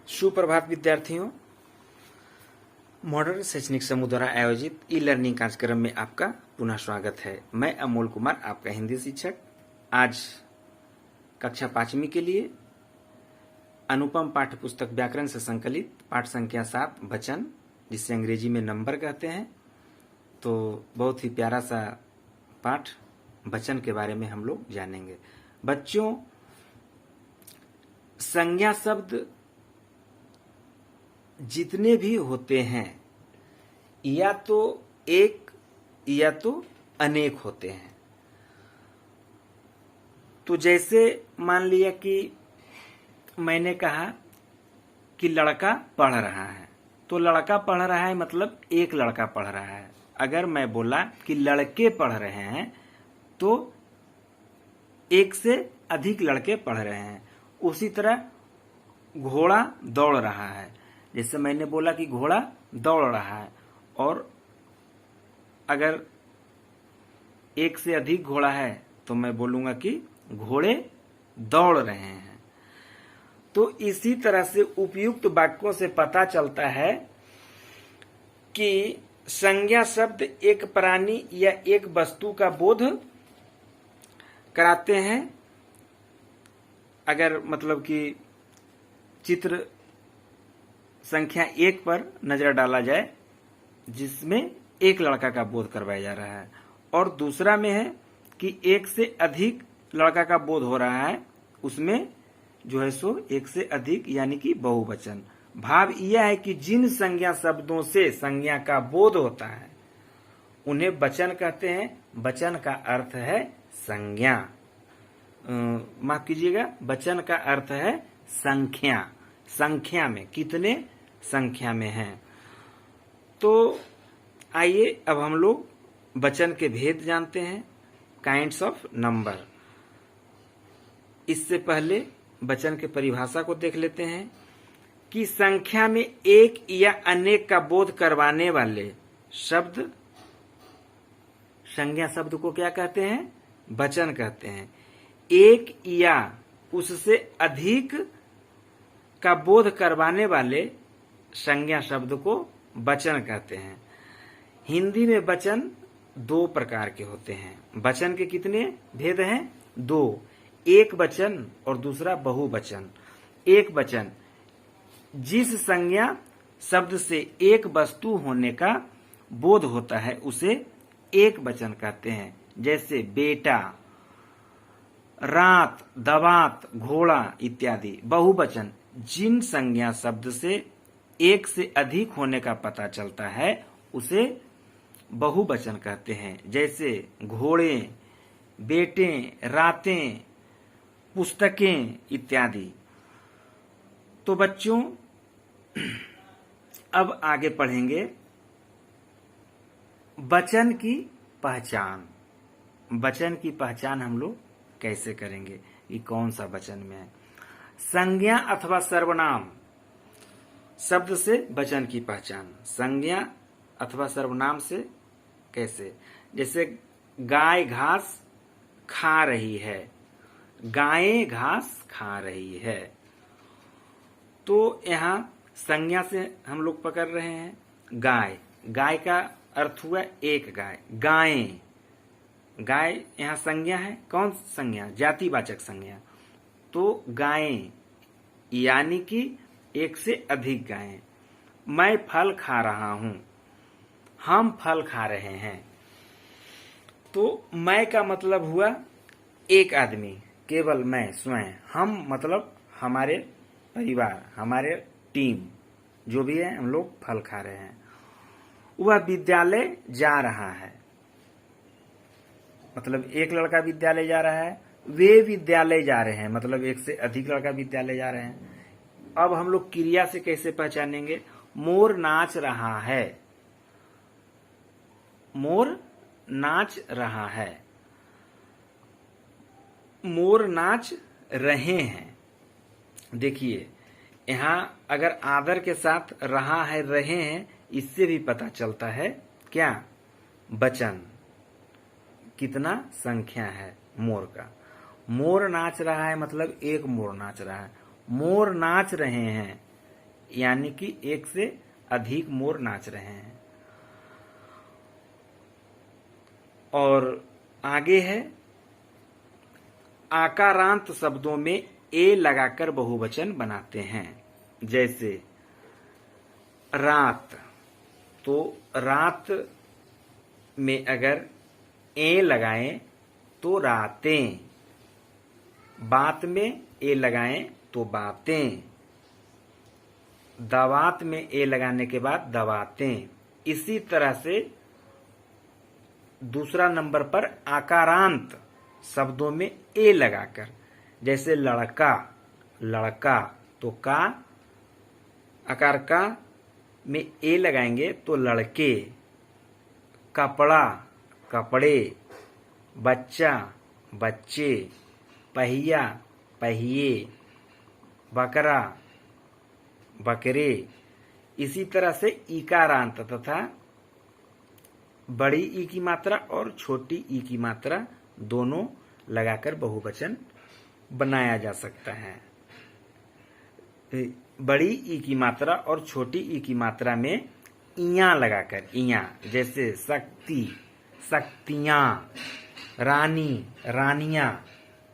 सुप्रभात विद्यार्थियों। मॉडर्न शैक्षणिक समूह द्वारा आयोजित ई लर्निंग कार्यक्रम में आपका पुनः स्वागत है। मैं अमोल कुमार, आपका हिंदी शिक्षक। आज कक्षा 5वीं के लिए अनुपम पाठ्य पुस्तक व्याकरण से संकलित पाठ संख्या 7 वचन, जिसे अंग्रेजी में नंबर कहते हैं, तो बहुत ही प्यारा सा पाठ वचन के बारे में हम लोग जानेंगे। बच्चों, संज्ञा शब्द जितने भी होते हैं या तो एक या तो अनेक होते हैं। तो जैसे मान लिया कि मैंने कहा कि लड़का पढ़ रहा है, तो लड़का पढ़ रहा है मतलब एक लड़का पढ़ रहा है। अगर मैं बोला कि लड़के पढ़ रहे हैं तो एक से अधिक लड़के पढ़ रहे हैं। उसी तरह घोड़ा दौड़ रहा है, जैसे मैंने बोला कि घोड़ा दौड़ रहा है, और अगर एक से अधिक घोड़ा है तो मैं बोलूंगा कि घोड़े दौड़ रहे हैं। तो इसी तरह से उपयुक्त वाक्यों से पता चलता है कि संज्ञा शब्द एक प्राणी या एक वस्तु का बोध कराते हैं। अगर मतलब कि चित्र संख्या 1 पर नजर डाला जाए, जिसमें एक लड़का का बोध करवाया जा रहा है, और दूसरा में है कि एक से अधिक लड़का का बोध हो रहा है, उसमें जो है सो एक से अधिक यानी कि बहुवचन। भाव यह है कि जिन संज्ञा शब्दों से संज्ञा का बोध होता है उन्हें वचन कहते हैं। वचन का अर्थ है संज्ञा, माफ कीजिएगा, वचन का अर्थ है संख्या। संख्या में, कितने संख्या में हैं। तो आइए अब हम लोग वचन के भेद जानते हैं, काइंड्स ऑफ नंबर। इससे पहले वचन के परिभाषा को देख लेते हैं कि संख्या में एक या अनेक का बोध करवाने वाले शब्द संज्ञा शब्द को क्या कहते हैं? वचन कहते हैं। एक या उससे अधिक का बोध करवाने वाले संज्ञा शब्द को वचन कहते हैं। हिंदी में वचन 2 प्रकार के होते हैं। वचन के कितने भेद हैं? 2, एक वचन और दूसरा बहुवचन। एक वचन जिस संज्ञा शब्द से एक वस्तु होने का बोध होता है उसे एक वचन कहते हैं, जैसे बेटा, रात, दवात, घोड़ा इत्यादि। बहुवचन जिन संज्ञा शब्द से एक से अधिक होने का पता चलता है उसे बहुवचन कहते हैं, जैसे घोड़े, बेटे, रातें, पुस्तकें इत्यादि। तो बच्चों, अब आगे पढ़ेंगे वचन की पहचान। वचन की पहचान हम लोग कैसे करेंगे, ये कौन सा वचन में है। संज्ञा अथवा सर्वनाम शब्द से वचन की पहचान। संज्ञा अथवा सर्वनाम से कैसे? जैसे गाय घास खा रही है, गायें घास खा रही है। तो यहाँ संज्ञा से हम लोग पकड़ रहे हैं गाय। गाय का अर्थ हुआ एक गाय। गायें, गाय यहाँ संज्ञा है। कौन संज्ञा? जातिवाचक संज्ञा। तो गायें यानी कि एक से अधिक गायें। मैं फल खा रहा हूं, हम फल खा रहे हैं। तो मैं का मतलब हुआ एक आदमी, केवल मैं स्वयं। हम मतलब हमारे परिवार, हमारे टीम, जो भी है, हम लोग फल खा रहे हैं। वह विद्यालय जा रहा है, मतलब एक लड़का विद्यालय जा रहा है। वे विद्यालय जा रहे हैं, मतलब एक से अधिक लड़का विद्यालय जा रहे हैं। अब हम लोग क्रिया से कैसे पहचानेंगे? मोर नाच रहा है, मोर नाच रहा है। मोर नाच रहे हैं। देखिए, यहां अगर आदर के साथ रहा है, रहे हैं, इससे भी पता चलता है क्या? वचन कितना संख्या है मोर का। मोर नाच रहा है मतलब एक मोर नाच रहा है। मोर नाच रहे हैं यानी कि एक से अधिक मोर नाच रहे हैं। और आगे है, आकारांत शब्दों में ए लगाकर बहुवचन बनाते हैं। जैसे रात, तो रात में अगर ए लगाएं तो रातें, बात में ए लगाएं तो बातें, दवात में ए लगाने के बाद दवातें। इसी तरह से दूसरा नंबर पर आकारांत शब्दों में ए लगाकर, जैसे लड़का, लड़का, तो का आकार का में ए लगाएंगे तो लड़के, कपड़ा, कपड़े, बच्चा, बच्चे, पहिया, पहिए, बकरा, बकरे। इसी तरह से इकारांत तथा बड़ी ई की मात्रा और छोटी ई की मात्रा दोनों लगाकर बहुवचन बनाया जा सकता है। बड़ी ई की मात्रा और छोटी ई की मात्रा में इया लगाकर, इया, जैसे शक्ति, शक्तियां, रानी, रानियां।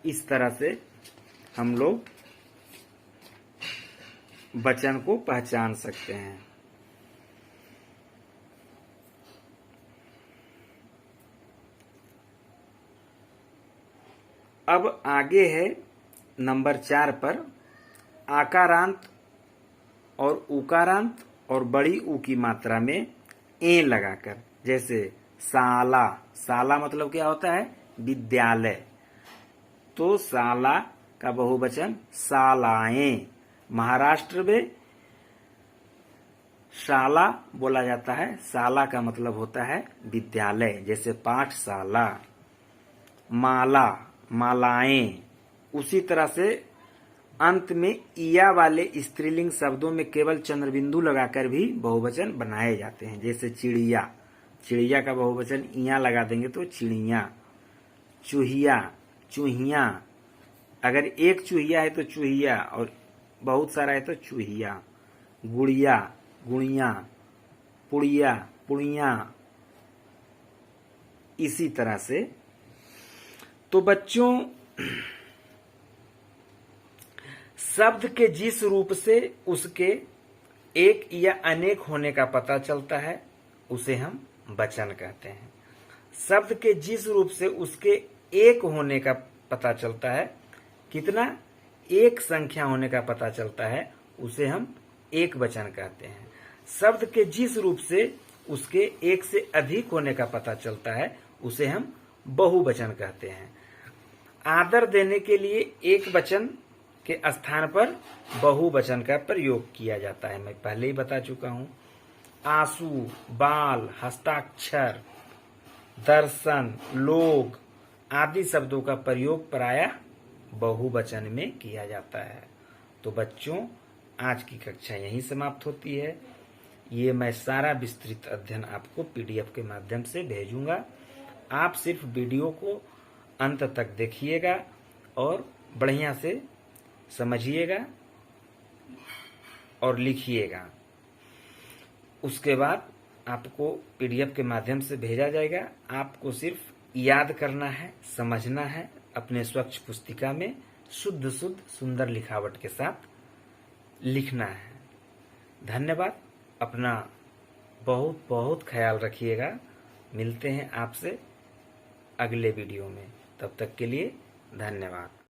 इस तरह से हम लोग वचन को पहचान सकते हैं। अब आगे है नंबर 4 पर आकारांत और उकारांत और बड़ी ऊ की मात्रा में ए लगाकर, जैसे शाला, शाला मतलब क्या होता है? विद्यालय, तो शाला का बहुवचन शालाएं। महाराष्ट्र में शाला बोला जाता है, शाला का मतलब होता है विद्यालय, जैसे पाठशाला। माला, मालाएं। उसी तरह से अंत में इया वाले स्त्रीलिंग शब्दों में केवल चंद्रबिंदु लगाकर भी बहुवचन बनाए जाते हैं, जैसे चिड़िया, चिड़िया का बहुवचन इया लगा देंगे तो चिड़िया। चूहिया, चूहिया, अगर एक चूहिया है तो चूहिया और बहुत सारा है तो चूहिया। गुड़िया, गुड़िया, पुड़िया, पुड़िया। इसी तरह से तो बच्चों, शब्द के जिस रूप से उसके एक या अनेक होने का पता चलता है उसे हम वचन कहते हैं। शब्द के जिस रूप से उसके एक होने का पता चलता है, कितना? एक संख्या होने का पता चलता है, उसे हम एक वचन कहते हैं। शब्द के जिस रूप से उसके एक से अधिक होने का पता चलता है उसे हम बहुवचन कहते हैं। आदर देने के लिए एक वचन के स्थान पर बहुवचन का प्रयोग किया जाता है, मैं पहले ही बता चुका हूं। आंसू, बाल, हस्ताक्षर, दर्शन, लोग आदि शब्दों का प्रयोग प्रायः बहुवचन में किया जाता है। तो बच्चों, आज की कक्षा यहीं समाप्त होती है। ये मैं सारा विस्तृत अध्ययन आपको पीडीएफ के माध्यम से भेजूंगा। आप सिर्फ वीडियो को अंत तक देखिएगा और बढ़िया से समझिएगा और लिखिएगा। उसके बाद आपको पीडीएफ के माध्यम से भेजा जाएगा। आपको सिर्फ याद करना है, समझना है, अपने स्वच्छ पुस्तिका में शुद्ध शुद्ध सुंदर लिखावट के साथ लिखना है। धन्यवाद। अपना बहुत बहुत ख्याल रखिएगा। मिलते हैं आपसे अगले वीडियो में। तब तक के लिए धन्यवाद।